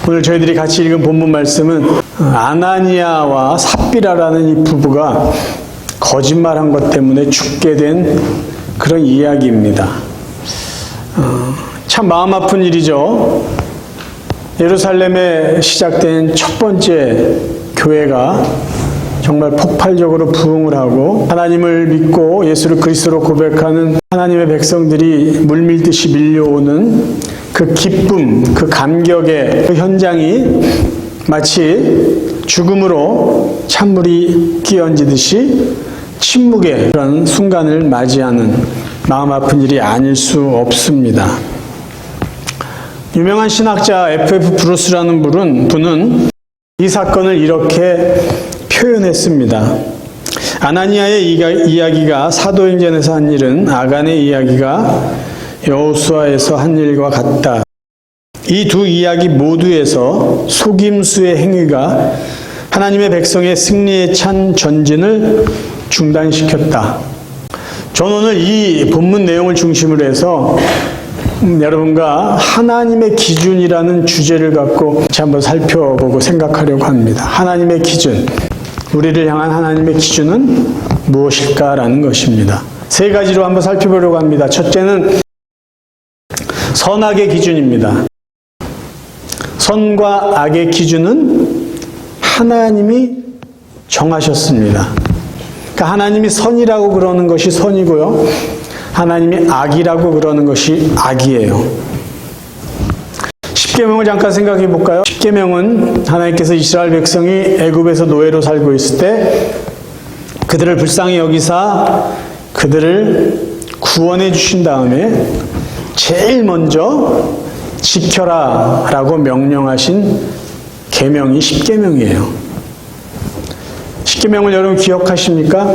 오늘 저희들이 같이 읽은 본문 말씀은 아나니아와 삽비라라는 이 부부가 거짓말한 것 때문에 죽게 된 그런 이야기입니다. 참 마음 아픈 일이죠. 예루살렘에 시작된 첫 번째 교회가 정말 폭발적으로 부흥을 하고 하나님을 믿고 예수를 그리스도로 고백하는 하나님의 백성들이 물밀듯이 밀려오는 그 기쁨, 그 감격의 그 현장이 마치 죽음으로 찬물이 끼얹듯이 침묵의 그런 순간을 맞이하는 마음 아픈 일이 아닐 수 없습니다. 유명한 신학자 F.F. 브루스라는 분은 이 사건을 이렇게 표현했습니다. 아나니아의 이야기가 사도행전에서 한 일은 아간의 이야기가 여호수아에서 한 일과 같다. 이 두 이야기 모두에서 속임수의 행위가 하나님의 백성의 승리에 찬 전진을 중단시켰다. 저는 오늘 이 본문 내용을 중심으로 해서 여러분과 하나님의 기준이라는 주제를 갖고 한번 살펴보고 생각하려고 합니다. 하나님의 기준. 우리를 향한 하나님의 기준은 무엇일까라는 것입니다. 세 가지로 한번 살펴보려고 합니다. 첫째는 선악의 기준입니다. 선과 악의 기준은 하나님이 정하셨습니다. 그러니까 하나님이 선이라고 그러는 것이 선이고요. 하나님이 악이라고 그러는 것이 악이에요. 십계명을 잠깐 생각해 볼까요? 십계명은 하나님께서 이스라엘 백성이 애굽에서 노예로 살고 있을 때 그들을 불쌍히 여기사 그들을 구원해 주신 다음에 제일 먼저 지켜라 라고 명령하신 계명이 십계명이에요. 십계명을 여러분 기억하십니까?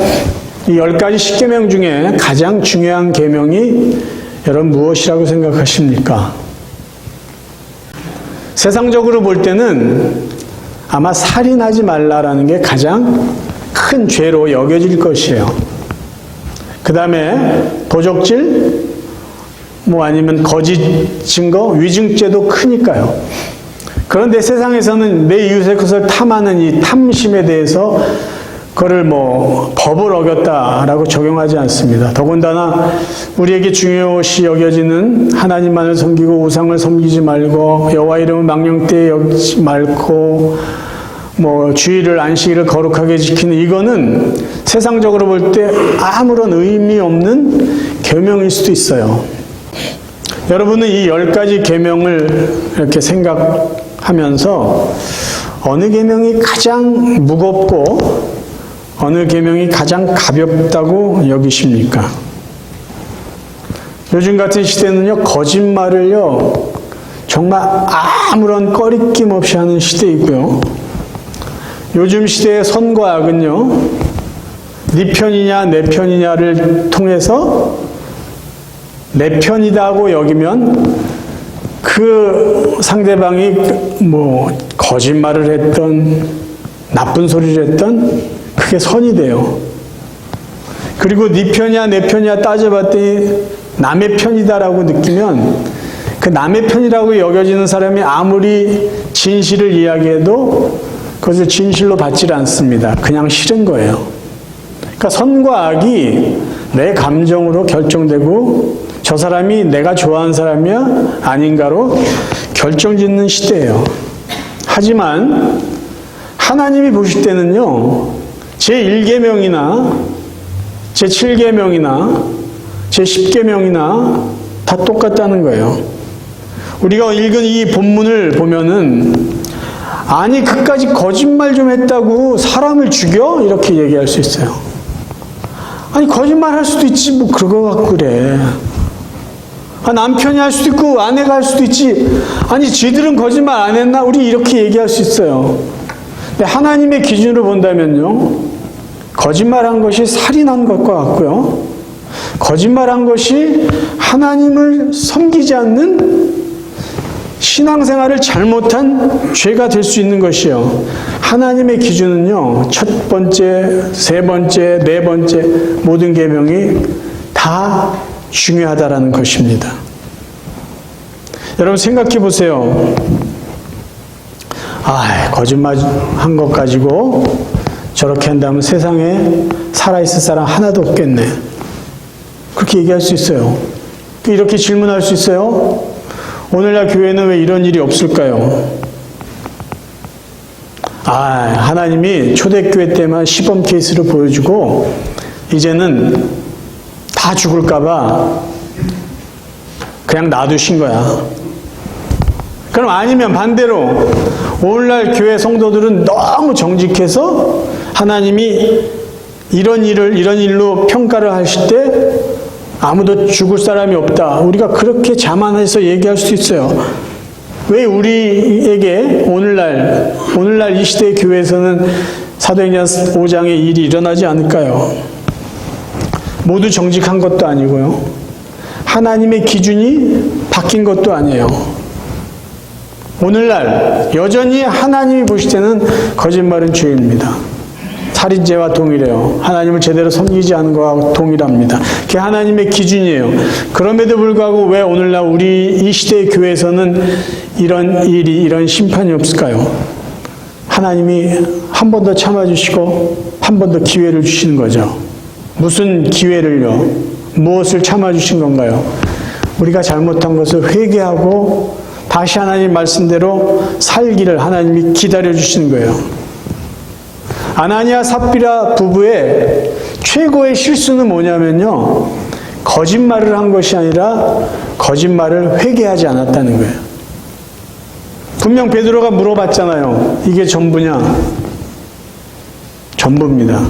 이 10가지 십계명 중에 가장 중요한 계명이 여러분 무엇이라고 생각하십니까? 세상적으로 볼 때는 아마 살인하지 말라라는 게 가장 큰 죄로 여겨질 것이에요. 그 다음에 도적질, 아니면 거짓 증거, 위증죄도 크니까요. 그런데 세상에서는 내 이웃의 것을 탐하는 이 탐심에 대해서 그거를 법을 어겼다라고 적용하지 않습니다. 더군다나 우리에게 중요시 여겨지는 하나님만을 섬기고 우상을 섬기지 말고 여호와 이름을 망령되이 여기지 말고 주일을 안식일을 거룩하게 지키는 이거는 세상적으로 볼 때 아무런 의미 없는 계명일 수도 있어요. 여러분은 이 10가지 계명을 이렇게 생각하면서 어느 계명이 가장 무겁고 어느 계명이 가장 가볍다고 여기십니까? 요즘 같은 시대는요, 거짓말을요, 정말 아무런 꺼리낌 없이 하는 시대이고요. 요즘 시대의 선과 악은요, 네 편이냐 내 편이냐를 통해서 내 편이다고 여기면 그 상대방이 거짓말을 했던 나쁜 소리를 했던 그게 선이 돼요. 그리고 네 편이야 내 편이야 따져봤더니 남의 편이다라고 느끼면 그 남의 편이라고 여겨지는 사람이 아무리 진실을 이야기해도 그것을 진실로 받질 않습니다. 그냥 싫은 거예요. 그러니까 선과 악이 내 감정으로 결정되고 저 사람이 내가 좋아하는 사람이야 아닌가로 결정짓는 시대예요. 하지만 하나님이 보실 때는요, 제1계명이나 제7계명이나 제10계명이나 다 똑같다는 거예요. 우리가 읽은 이 본문을 보면은 아니 그까지 거짓말 좀 했다고 사람을 죽여? 이렇게 얘기할 수 있어요. 아니 거짓말 할 수도 있지 그거 갖고 그래. 남편이 할 수도 있고 아내가 할 수도 있지. 아니 쟤들은 거짓말 안 했나? 우리 이렇게 얘기할 수 있어요. 근데 하나님의 기준으로 본다면요, 거짓말한 것이 살인한 것과 같고요, 거짓말한 것이 하나님을 섬기지 않는 신앙생활을 잘못한 죄가 될 수 있는 것이요. 하나님의 기준은요, 첫 번째, 세 번째, 네 번째 모든 계명이 다 중요하다라는 것입니다. 여러분 생각해 보세요. 거짓말 한 것 가지고 저렇게 한다면 세상에 살아있을 사람 하나도 없겠네. 그렇게 얘기할 수 있어요. 이렇게 질문할 수 있어요. 오늘날 교회는 왜 이런 일이 없을까요? 하나님이 초대교회 때만 시범 케이스를 보여주고 이제는 다 죽을까봐 그냥 놔두신 거야. 그럼 아니면 반대로 오늘날 교회 성도들은 너무 정직해서 하나님이 이런 일로 평가를 하실 때 아무도 죽을 사람이 없다. 우리가 그렇게 자만해서 얘기할 수 있어요. 왜 우리에게 오늘날 이 시대의 교회에서는 사도행전 5장의 일이 일어나지 않을까요? 모두 정직한 것도 아니고요. 하나님의 기준이 바뀐 것도 아니에요. 오늘날 여전히 하나님이 보실 때는 거짓말은 죄입니다. 살인죄와 동일해요. 하나님을 제대로 섬기지 않은 것과 동일합니다. 그게 하나님의 기준이에요. 그럼에도 불구하고 왜 오늘날 우리 이 시대의 교회에서는 이런 심판이 없을까요? 하나님이 한 번 더 참아주시고 한 번 더 기회를 주시는 거죠. 무슨 기회를요? 무엇을 참아주신 건가요? 우리가 잘못한 것을 회개하고 다시 하나님 말씀대로 살기를 하나님이 기다려주시는 거예요. 아나니아 삽비라 부부의 최고의 실수는 뭐냐면요, 거짓말을 한 것이 아니라 거짓말을 회개하지 않았다는 거예요. 분명 베드로가 물어봤잖아요. 이게 전부냐? 전부입니다.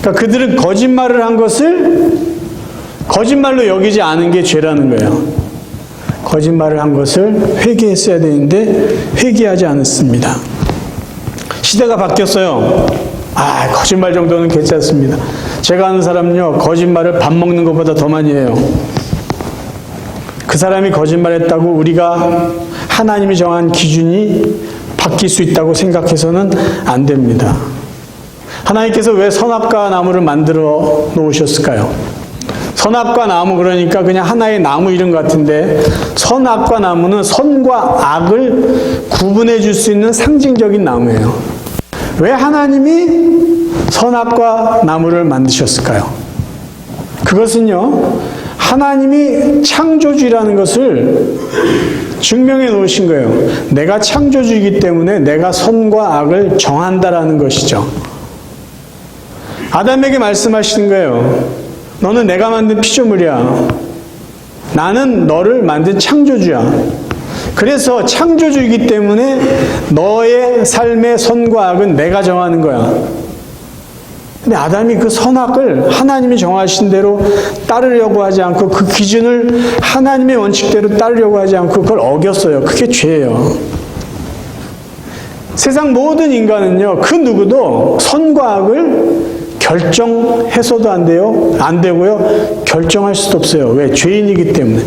그러니까 그들은 거짓말을 한 것을 거짓말로 여기지 않은 게 죄라는 거예요. 거짓말을 한 것을 회개했어야 되는데 회개하지 않았습니다. 시대가 바뀌었어요. 거짓말 정도는 괜찮습니다. 제가 아는 사람은요, 거짓말을 밥 먹는 것보다 더 많이 해요. 그 사람이 거짓말했다고 우리가 하나님이 정한 기준이 바뀔 수 있다고 생각해서는 안 됩니다. 하나님께서 왜 선악과 나무를 만들어 놓으셨을까요? 선악과 나무, 그러니까 그냥 하나의 나무 이름 같은데, 선악과 나무는 선과 악을 구분해 줄 수 있는 상징적인 나무예요. 왜 하나님이 선악과 나무를 만드셨을까요? 그것은요, 하나님이 창조주라는 것을 증명해 놓으신 거예요. 내가 창조주이기 때문에 내가 선과 악을 정한다라는 것이죠. 아담에게 말씀하시는 거예요. 너는 내가 만든 피조물이야. 나는 너를 만든 창조주야. 그래서 창조주이기 때문에 너의 삶의 선과 악은 내가 정하는 거야. 근데 아담이 그 선악을 하나님이 정하신 대로 따르려고 하지 않고, 그 기준을 하나님의 원칙대로 따르려고 하지 않고 그걸 어겼어요. 그게 죄예요. 세상 모든 인간은요, 그 누구도 선과 악을 결정해서도 안 되고요. 결정할 수도 없어요. 왜? 죄인이기 때문에.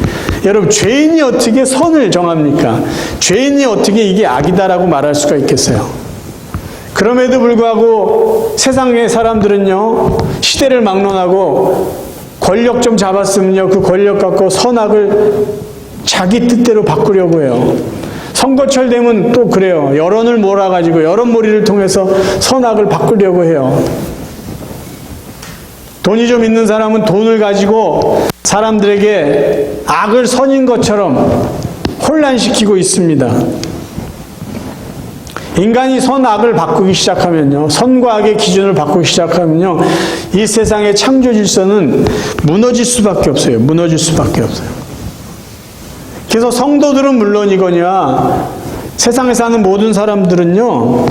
여러분, 죄인이 어떻게 선을 정합니까? 죄인이 어떻게 이게 악이다라고 말할 수가 있겠어요? 그럼에도 불구하고 세상의 사람들은요, 시대를 막론하고 권력 좀 잡았으면요, 그 권력 갖고 선악을 자기 뜻대로 바꾸려고 해요. 선거철 되면 또 그래요. 여론을 몰아가지고 여론몰이를 통해서 선악을 바꾸려고 해요. 돈이 좀 있는 사람은 돈을 가지고 사람들에게 악을 선인 것처럼 혼란시키고 있습니다. 인간이 선악을 바꾸기 시작하면요, 선과 악의 기준을 바꾸기 시작하면요, 이 세상의 창조 질서는 무너질 수밖에 없어요. 무너질 수밖에 없어요. 그래서 성도들은 물론이거니와 세상에 사는 모든 사람들은요,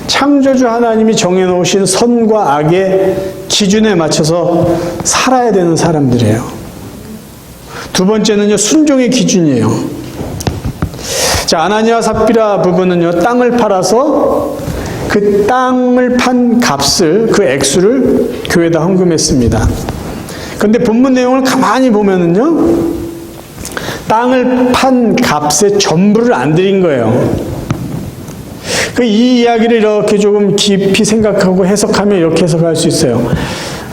창조주 하나님이 정해놓으신 선과 악의 기준에 맞춰서 살아야 되는 사람들이에요. 두 번째는요, 순종의 기준이에요. 자, 아나니아 삽비라 부부는요, 땅을 팔아서 그 땅을 판 값을, 그 액수를 교회에다 헌금했습니다. 그런데 본문 내용을 가만히 보면은요, 땅을 판 값의 전부를 안 드린 거예요. 이 이야기를 이렇게 조금 깊이 생각하고 해석하면 이렇게 해석할 수 있어요.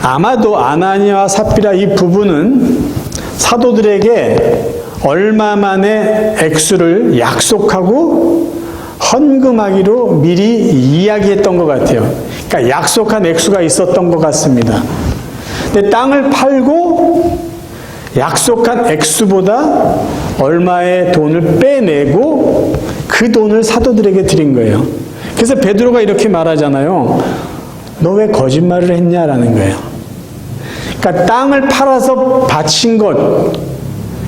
아마도 아나니아와 삽비라 이 부부는 사도들에게 얼마만의 액수를 약속하고 헌금하기로 미리 이야기했던 것 같아요. 그러니까 약속한 액수가 있었던 것 같습니다. 근데 땅을 팔고 약속한 액수보다 얼마의 돈을 빼내고 그 돈을 사도들에게 드린 거예요. 그래서 베드로가 이렇게 말하잖아요. 너 왜 거짓말을 했냐라는 거예요. 그러니까 땅을 팔아서 바친 것,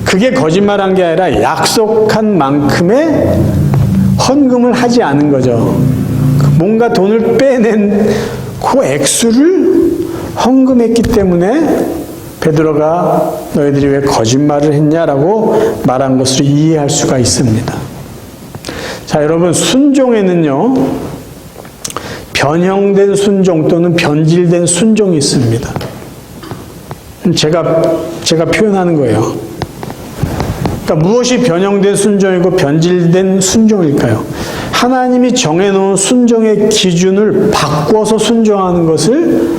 그게 거짓말한 게 아니라 약속한 만큼의 헌금을 하지 않은 거죠. 뭔가 돈을 빼낸 그 액수를 헌금했기 때문에 베드로가 너희들이 왜 거짓말을 했냐라고 말한 것으로 이해할 수가 있습니다. 자, 여러분, 순종에는요, 변형된 순종 또는 변질된 순종이 있습니다. 제가 표현하는 거예요. 그러니까 무엇이 변형된 순종이고 변질된 순종일까요? 하나님이 정해놓은 순종의 기준을 바꿔서 순종하는 것을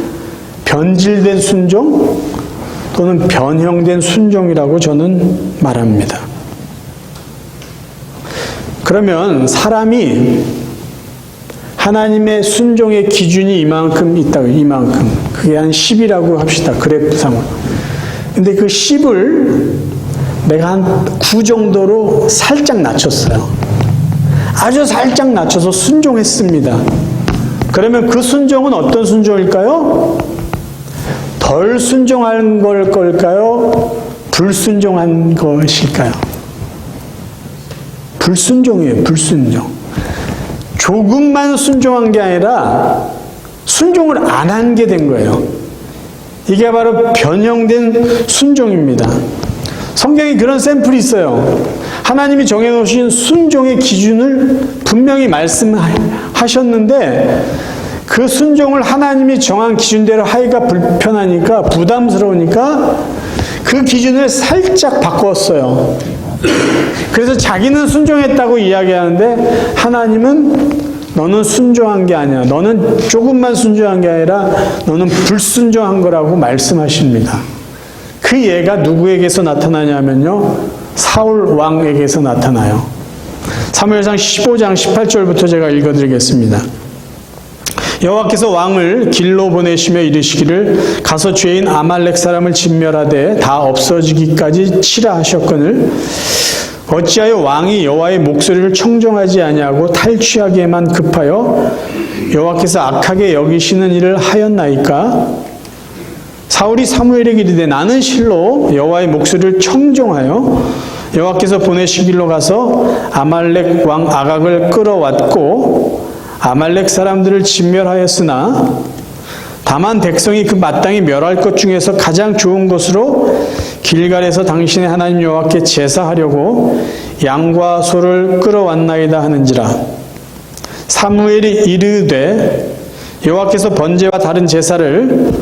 변질된 순종 또는 변형된 순종이라고 저는 말합니다. 그러면 사람이 하나님의 순종의 기준이 이만큼 있다고, 이만큼. 그게 한 10이라고 합시다. 그래프상으로. 근데 그 10을 내가 한 9 정도로 살짝 낮췄어요. 아주 살짝 낮춰서 순종했습니다. 그러면 그 순종은 어떤 순종일까요? 덜 순종한 걸까요? 불순종한 것일까요? 불순종이에요. 불순종. 조금만 순종한 게 아니라 순종을 안 한 게 된 거예요. 이게 바로 변형된 순종입니다. 성경에 그런 샘플이 있어요. 하나님이 정해놓으신 순종의 기준을 분명히 말씀하셨는데 그 순종을 하나님이 정한 기준대로 하기가 불편하니까 부담스러우니까 그 기준을 살짝 바꿨어요. 그래서 자기는 순종했다고 이야기하는데 하나님은 너는 순종한 게 아니야. 너는 조금만 순종한 게 아니라 너는 불순종한 거라고 말씀하십니다. 그 예가 누구에게서 나타나냐면요. 사울 왕에게서 나타나요. 사무엘상 15장 18절부터 제가 읽어드리겠습니다. 여호와께서 왕을 길로 보내시며 이르시기를 가서 죄인 아말렉 사람을 진멸하되 다 없어지기까지 치라 하셨거늘 어찌하여 왕이 여호와의 목소리를 청종하지 아니하고 탈취하기에만 급하여 여호와께서 악하게 여기시는 일을 하였나이까? 사울이 사무엘에게 이르되 나는 실로 여호와의 목소리를 청종하여 여호와께서 보내시길로 가서 아말렉 왕 아각을 끌어왔고 아말렉 사람들을 진멸하였으나 다만 백성이 그 마땅히 멸할 것 중에서 가장 좋은 것으로 길갈에서 당신의 하나님 여호와께 제사하려고 양과 소를 끌어왔나이다 하는지라. 사무엘이 이르되 여호와께서 번제와 다른 제사를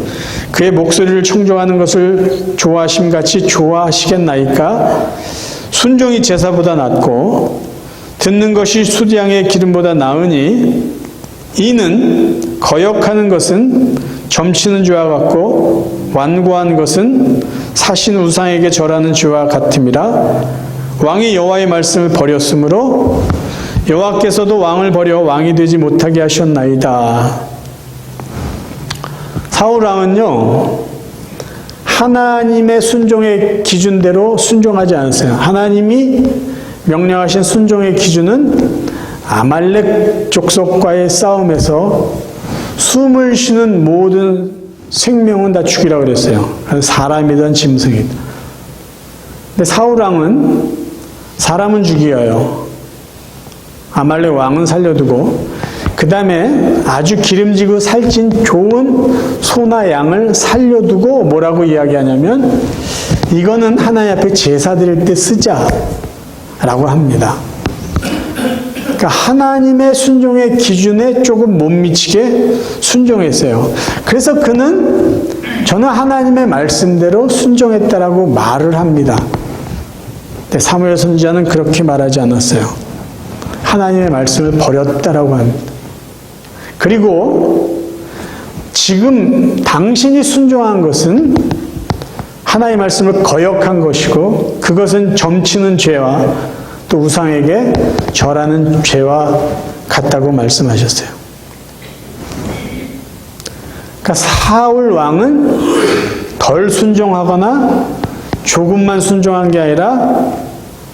그의 목소리를 청종하는 것을 좋아하심같이 좋아하시겠나이까? 순종이 제사보다 낫고 듣는 것이 수디양의 기름보다 나으니 이는 거역하는 것은 점치는 죄와 같고 완고한 것은 사신 우상에게 절하는 죄와 같음이라. 왕이 여호와의 말씀을 버렸으므로 여호와께서도 왕을 버려 왕이 되지 못하게 하셨나이다. 사울 왕은요, 하나님의 순종의 기준대로 순종하지 않았어요. 하나님이 명령하신 순종의 기준은 아말렉 족속과의 싸움에서 숨을 쉬는 모든 생명은 다 죽이라고 그랬어요. 사람이든 짐승이든. 근데 사울 왕은 사람은 죽여요. 아말렉 왕은 살려두고 그 다음에 아주 기름지고 살찐 좋은 소나 양을 살려두고 뭐라고 이야기하냐면 이거는 하나님 앞에 제사 드릴 때 쓰자 라고 합니다. 그러니까 하나님의 순종의 기준에 조금 못 미치게 순종했어요. 그래서 저는 하나님의 말씀대로 순종했다라고 말을 합니다. 근데 사무엘 선지자는 그렇게 말하지 않았어요. 하나님의 말씀을 버렸다라고 합니다. 그리고 지금 당신이 순종한 것은 하나님의 말씀을 거역한 것이고 그것은 점치는 죄와 또 우상에게 절하는 죄와 같다고 말씀하셨어요. 그러니까 사울 왕은 덜 순종하거나 조금만 순종한 게 아니라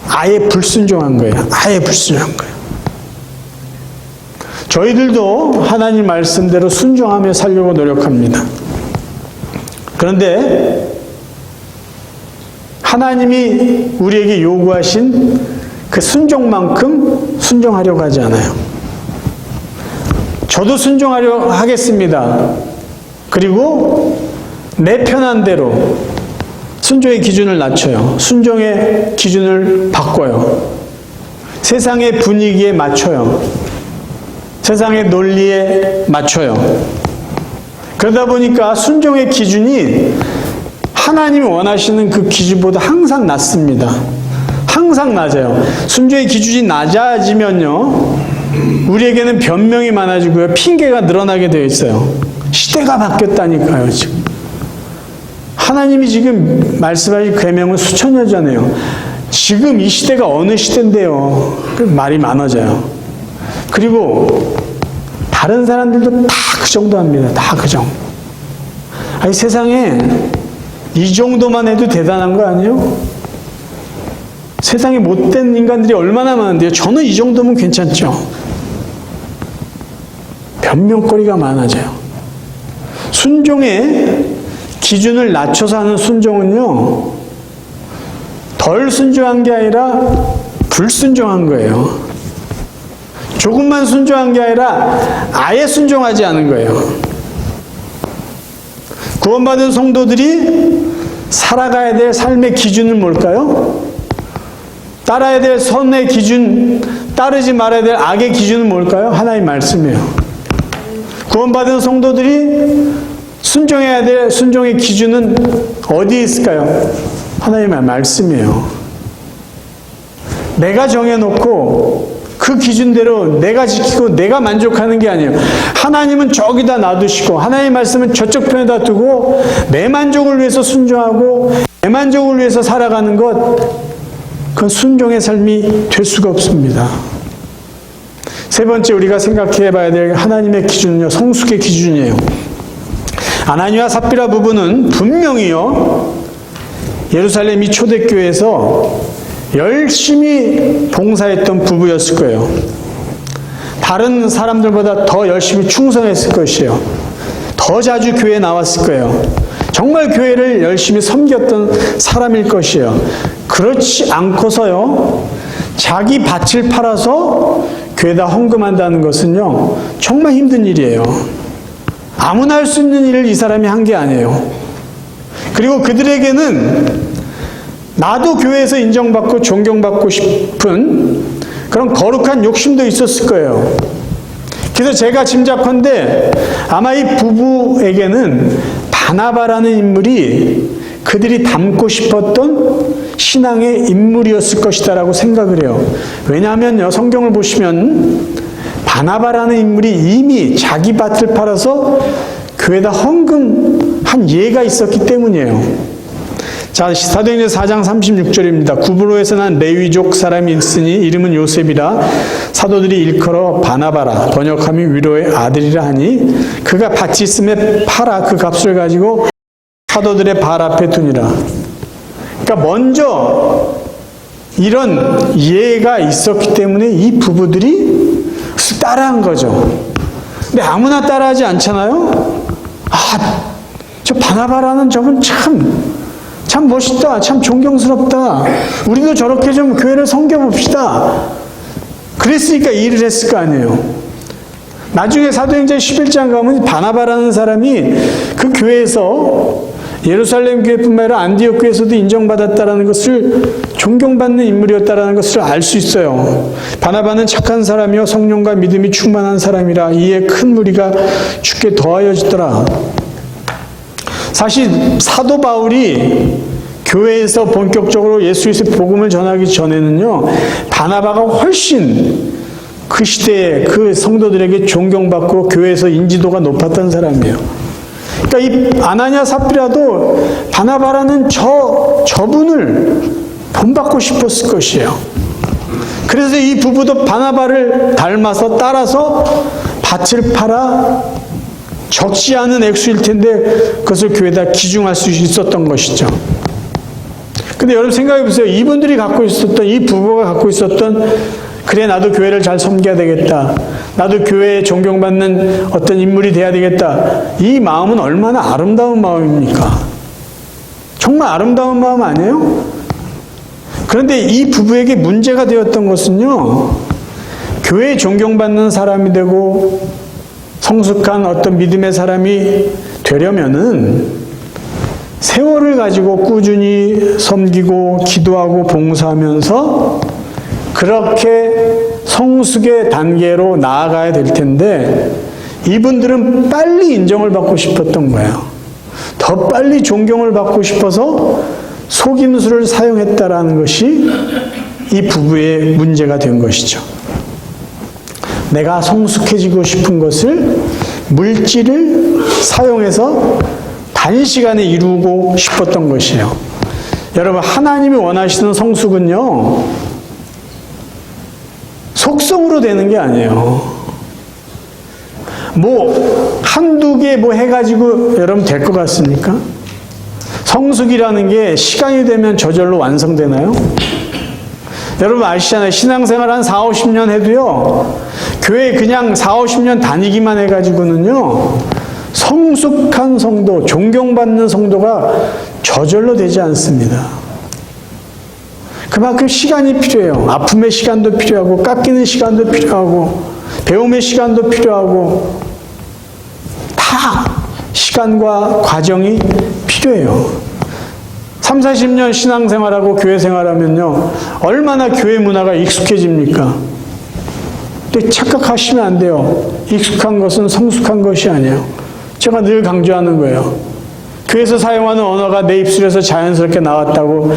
아예 불순종한 거예요. 아예 불순종한 거예요. 저희들도 하나님 말씀대로 순종하며 살려고 노력합니다. 그런데 하나님이 우리에게 요구하신 그 순종만큼 순종하려고 하지 않아요. 저도 순종하려 하겠습니다. 그리고 내 편한 대로 순종의 기준을 낮춰요. 순종의 기준을 바꿔요. 세상의 분위기에 맞춰요. 세상의 논리에 맞춰요. 그러다 보니까 순종의 기준이 하나님이 원하시는 그 기준보다 항상 낮습니다. 항상 낮아요. 순종의 기준이 낮아지면요, 우리에게는 변명이 많아지고요, 핑계가 늘어나게 되어 있어요. 시대가 바뀌었다니까요, 지금. 하나님이 지금 말씀하신 계명은 수천 년 전에요. 지금 이 시대가 어느 시대인데요. 말이 많아져요. 그리고 다른 사람들도 다 그 정도 합니다. 다 그 정도. 아니, 세상에 이 정도만 해도 대단한 거 아니에요? 세상에 못된 인간들이 얼마나 많은데요. 저는 이 정도면 괜찮죠. 변명거리가 많아져요. 순종의 기준을 낮춰서 하는 순종은요, 덜 순종한 게 아니라 불순종한 거예요. 조금만 순종한 게 아니라 아예 순종하지 않은 거예요. 구원받은 성도들이 살아가야 될 삶의 기준은 뭘까요? 따라야 될 선의 기준, 따르지 말아야 될 악의 기준은 뭘까요? 하나님 말씀이에요. 구원받은 성도들이 순종해야 될 순종의 기준은 어디에 있을까요? 하나님의 말씀이에요. 내가 정해놓고 그 기준대로 내가 지키고 내가 만족하는 게 아니에요. 하나님은 저기다 놔두시고 하나님의 말씀은 저쪽 편에다 두고 내 만족을 위해서 순종하고 내 만족을 위해서 살아가는 것, 그건 순종의 삶이 될 수가 없습니다. 세 번째 우리가 생각해 봐야 될 하나님의 기준은요, 성숙의 기준이에요. 아나니와 삽비라 부부는 분명히요, 예루살렘 이 초대교회에서 열심히 봉사했던 부부였을 거예요. 다른 사람들보다 더 열심히 충성했을 것이에요. 더 자주 교회에 나왔을 거예요. 정말 교회를 열심히 섬겼던 사람일 것이에요. 그렇지 않고서요, 자기 밭을 팔아서 교회에다 헌금한다는 것은요, 정말 힘든 일이에요. 아무나 할 수 있는 일을 이 사람이 한 게 아니에요. 그리고 그들에게는 나도 교회에서 인정받고 존경받고 싶은 그런 거룩한 욕심도 있었을 거예요. 그래서 제가 짐작컨대 아마 이 부부에게는 바나바라는 인물이 그들이 닮고 싶었던 신앙의 인물이었을 것이다라고 생각을 해요. 왜냐하면요, 성경을 보시면 바나바라는 인물이 이미 자기 밭을 팔아서 교회에다 헌금한 예가 있었기 때문이에요. 자, 사도행전 4장 36절입니다. 구브로에서 난 레위족 사람이 있으니 이름은 요셉이라 사도들이 일컬어 바나바라, 번역하면 위로의 아들이라 하니 그가 밭이 있음에 팔아 그 값을 가지고 사도들의 발 앞에 두니라. 그러니까 먼저 이런 예가 있었기 때문에 이 부부들이 따라한 거죠. 근데 아무나 따라하지 않잖아요. 아, 저 바나바라는 저분 참 멋있다. 참 존경스럽다. 우리도 저렇게 좀 교회를 섬겨봅시다. 그랬으니까 이 일을 했을 거 아니에요. 나중에 사도행전 11장 가면 바나바라는 사람이 그 교회에서 예루살렘 교회뿐만 아니라 안디옥 교회에서도 인정받았다라는 것을, 존경받는 인물이었다라는 것을 알 수 있어요. 바나바는 착한 사람이요 성령과 믿음이 충만한 사람이라 이에 큰 무리가 주께 더하여지더라. 사실 사도 바울이 교회에서 본격적으로 예수 그리스도의 복음을 전하기 전에는요, 바나바가 훨씬 그 시대에 그 성도들에게 존경받고 교회에서 인지도가 높았던 사람이에요. 그러니까 이 아나니아 삽비라도 바나바라는 저분을 본받고 싶었을 것이에요. 그래서 이 부부도 바나바를 닮아서 따라서 밭을 팔아 적지 않은 액수일 텐데 그것을 교회에다 기증할 수 있었던 것이죠. 근데 여러분 생각해 보세요. 이분들이 갖고 있었던, 이 부부가 갖고 있었던, 그래 나도 교회를 잘 섬겨야 되겠다, 나도 교회에 존경받는 어떤 인물이 돼야 되겠다, 이 마음은 얼마나 아름다운 마음입니까? 정말 아름다운 마음 아니에요? 그런데 이 부부에게 문제가 되었던 것은요, 교회에 존경받는 사람이 되고 성숙한 어떤 믿음의 사람이 되려면은 세월을 가지고 꾸준히 섬기고 기도하고 봉사하면서 그렇게 성숙의 단계로 나아가야 될 텐데, 이분들은 빨리 인정을 받고 싶었던 거예요. 더 빨리 존경을 받고 싶어서 속임수를 사용했다라는 것이 이 부부의 문제가 된 것이죠. 내가 성숙해지고 싶은 것을 물질을 사용해서 단시간에 이루고 싶었던 것이에요. 여러분, 하나님이 원하시는 성숙은요, 속성으로 되는 게 아니에요. 뭐 한두 개 뭐 해가지고 여러분 될 것 같습니까? 성숙이라는 게 시간이 되면 저절로 완성되나요? 여러분 아시잖아요. 신앙생활 한 4, 50년 해도요, 교회 그냥 4, 50년 다니기만 해가지고는요, 성숙한 성도, 존경받는 성도가 저절로 되지 않습니다. 그만큼 시간이 필요해요. 아픔의 시간도 필요하고, 깎이는 시간도 필요하고, 배움의 시간도 필요하고, 다 시간과 과정이 필요해요. 3, 40년 신앙생활하고 교회 생활하면요, 얼마나 교회 문화가 익숙해집니까? 근데 착각하시면 안 돼요. 익숙한 것은 성숙한 것이 아니에요. 제가 늘 강조하는 거예요. 교회에서 사용하는 언어가 내 입술에서 자연스럽게 나왔다고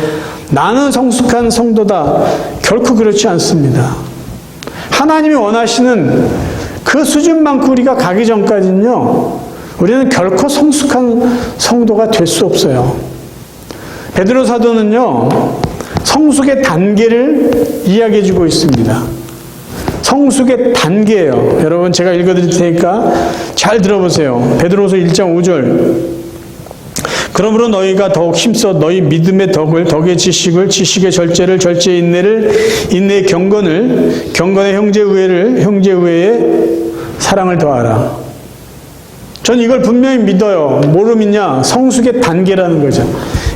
나는 성숙한 성도다, 결코 그렇지 않습니다. 하나님이 원하시는 그 수준만큼 우리가 가기 전까지는요, 우리는 결코 성숙한 성도가 될 수 없어요. 베드로 사도는요, 성숙의 단계를 이야기해 주고 있습니다. 성숙의 단계예요. 여러분 제가 읽어드릴 테니까 잘 들어보세요. 베드로서 1장 5절. 그러므로 너희가 더욱 힘써 너희 믿음의 덕을, 덕의 지식을, 지식의 절제를, 절제의 인내를, 인내의 경건을, 경건의 형제의회를, 형제의회에 사랑을 더하라. 전 이걸 분명히 믿어요. 뭐로 믿냐? 성숙의 단계라는 거죠.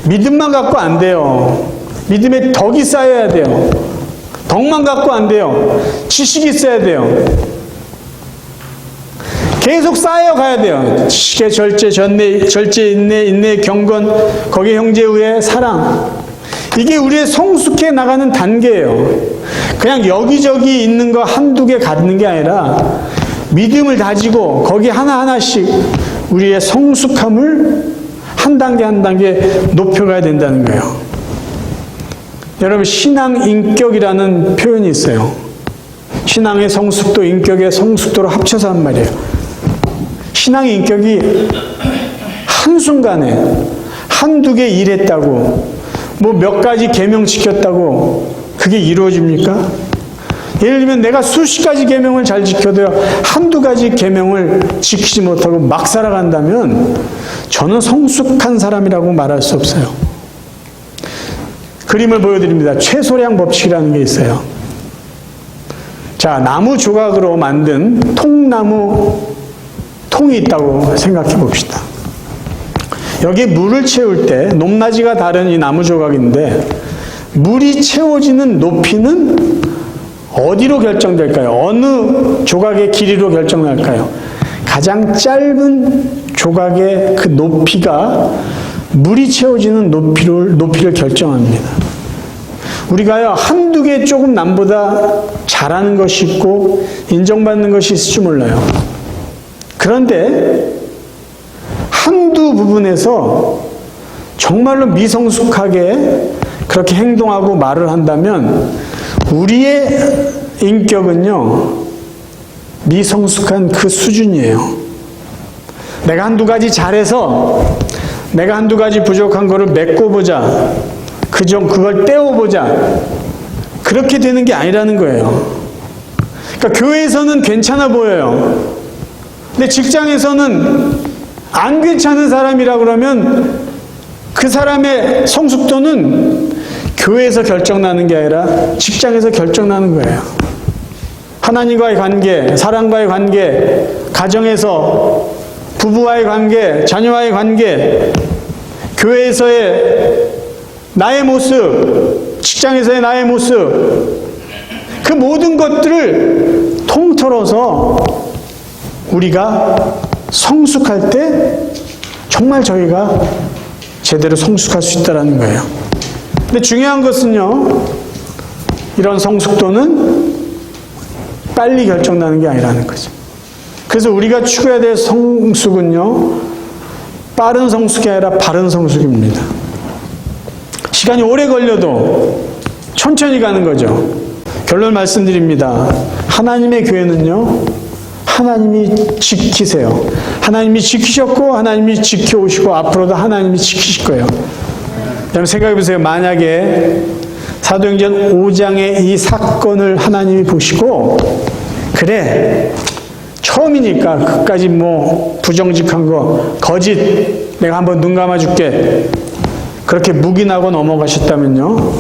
믿음만 갖고 안 돼요. 믿음의 덕이 쌓여야 돼요. 덕만 갖고 안 돼요. 지식이 있어야 돼요. 계속 쌓여가야 돼요. 지식의 절제, 절제, 인내, 경건, 거기에 형제의회, 사랑. 이게 우리의 성숙해 나가는 단계예요. 그냥 여기저기 있는 거 한두 개 갖는 게 아니라 믿음을 다지고 거기 하나하나씩 우리의 성숙함을 한 단계 한 단계 높여가야 된다는 거예요. 여러분, 신앙 인격이라는 표현이 있어요. 신앙의 성숙도, 인격의 성숙도를 합쳐서 한 말이에요. 신앙의 인격이 한순간에 한두 개 일했다고, 뭐 몇 가지 계명 지켰다고 그게 이루어집니까? 예를 들면 내가 수십 가지 계명을 잘 지켜도요, 한두 가지 계명을 지키지 못하고 막 살아간다면 저는 성숙한 사람이라고 말할 수 없어요. 그림을 보여드립니다. 최소량 법칙이라는 게 있어요. 자, 나무 조각으로 만든 통이 있다고 생각해 봅시다. 여기에 물을 채울 때 높낮이가 다른 이 나무 조각인데, 물이 채워지는 높이는 어디로 결정될까요? 어느 조각의 길이로 결정날까요? 가장 짧은 조각의 그 높이가 물이 채워지는 높이를 결정합니다. 우리가요, 한두 개 조금 남보다 잘하는 것이 있고 인정받는 것이 있을지 몰라요. 그런데 한두 부분에서 정말로 미성숙하게 그렇게 행동하고 말을 한다면 우리의 인격은요, 미성숙한 그 수준이에요. 내가 한두 가지 잘해서 내가 한두 가지 부족한 거를 메꿔보자, 그걸 떼어보자, 그렇게 되는 게 아니라는 거예요. 그러니까 교회에서는 괜찮아 보여요. 근데 직장에서는 안 괜찮은 사람이라 그러면 그 사람의 성숙도는 교회에서 결정나는 게 아니라 직장에서 결정나는 거예요. 하나님과의 관계, 사랑과의 관계, 가정에서 부부와의 관계, 자녀와의 관계, 교회에서의 나의 모습, 직장에서의 나의 모습, 그 모든 것들을 통틀어서 우리가 성숙할 때 정말 저희가 제대로 성숙할 수 있다는 거예요. 근데 중요한 것은요, 이런 성숙도는 빨리 결정나는 게 아니라는 거죠. 그래서 우리가 추구해야 될 성숙은요, 빠른 성숙이 아니라 바른 성숙입니다. 시간이 오래 걸려도 천천히 가는 거죠. 결론 말씀드립니다. 하나님의 교회는요, 하나님이 지키세요. 하나님이 지키셨고 하나님이 지켜오시고 앞으로도 하나님이 지키실 거예요. 여러분 생각해 보세요. 만약에 사도행전 5장의 이 사건을 하나님이 보시고, 그래 처음이니까 그까지 뭐 부정직한 거, 거짓 내가 한번 눈 감아줄게, 그렇게 묵인하고 넘어가셨다면요,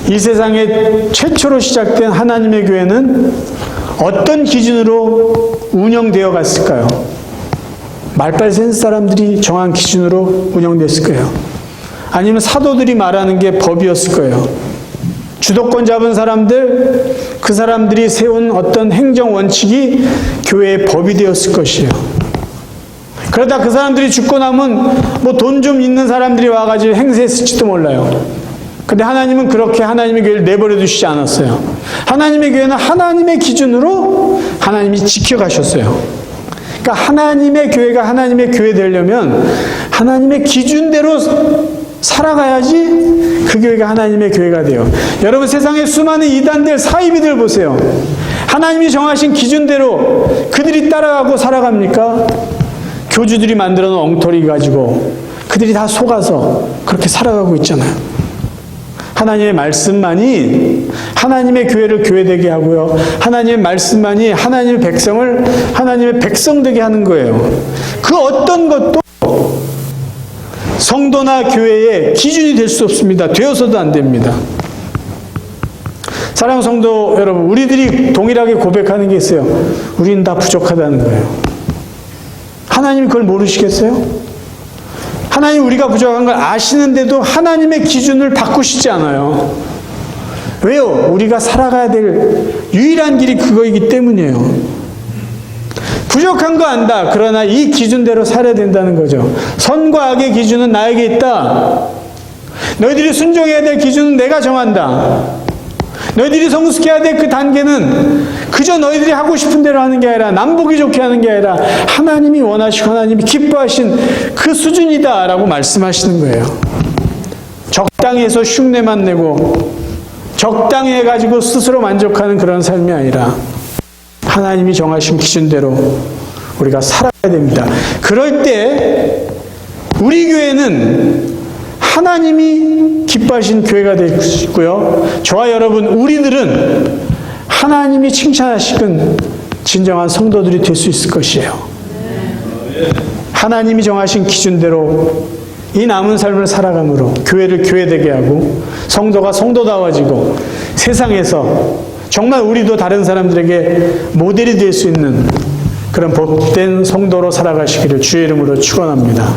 이 세상에 최초로 시작된 하나님의 교회는 어떤 기준으로 운영되어 갔을까요? 말빨 센 사람들이 정한 기준으로 운영됐을 거예요. 아니면 사도들이 말하는 게 법이었을 거예요. 주도권 잡은 사람들, 그 사람들이 세운 어떤 행정 원칙이 교회의 법이 되었을 것이에요. 그러다 그 사람들이 죽고 나면 뭐 돈 좀 있는 사람들이 와가지고 행세했을지도 몰라요. 근데 하나님은 그렇게 하나님의 교회를 내버려 두시지 않았어요. 하나님의 교회는 하나님의 기준으로 하나님이 지켜가셨어요. 그러니까 하나님의 교회가 하나님의 교회 되려면 하나님의 기준대로 살아가야지 그 교회가 하나님의 교회가 돼요. 여러분 세상에 수많은 이단들, 사이비들 보세요. 하나님이 정하신 기준대로 그들이 따라가고 살아갑니까? 교주들이 만들어 놓은 엉터리 가지고 그들이 다 속아서 그렇게 살아가고 있잖아요. 하나님의 말씀만이 하나님의 교회를 교회되게 하고요, 하나님의 말씀만이 하나님의 백성을 하나님의 백성 되게 하는 거예요. 그 어떤 것도 성도나 교회의 기준이 될 수 없습니다. 되어서도 안 됩니다. 사랑하는 성도 여러분, 우리들이 동일하게 고백하는 게 있어요. 우리는 다 부족하다는 거예요. 하나님 그걸 모르시겠어요? 하나님 우리가 부족한 걸 아시는데도 하나님의 기준을 바꾸시지 않아요. 왜요? 우리가 살아가야 될 유일한 길이 그거이기 때문이에요. 부족한 거 안다. 그러나 이 기준대로 살아야 된다는 거죠. 선과 악의 기준은 나에게 있다. 너희들이 순종해야 될 기준은 내가 정한다. 너희들이 성숙해야 될 그 단계는 그저 너희들이 하고 싶은 대로 하는 게 아니라, 남보기 좋게 하는 게 아니라 하나님이 원하시고 하나님이 기뻐하신 그 수준이다 라고 말씀하시는 거예요. 적당히 해서 흉내만 내고 적당히 해가지고 스스로 만족하는 그런 삶이 아니라 하나님이 정하신 기준대로 우리가 살아야 됩니다. 그럴 때 우리 교회는 하나님이 기뻐하신 교회가 되고요, 저와 여러분 우리들은 하나님이 칭찬하시는 진정한 성도들이 될 수 있을 것이에요. 하나님이 정하신 기준대로 이 남은 삶을 살아감으로 교회를 교회되게 하고 성도가 성도다워지고 세상에서 정말 우리도 다른 사람들에게 모델이 될 수 있는 그런 복된 성도로 살아가시기를 주의 이름으로 축원합니다.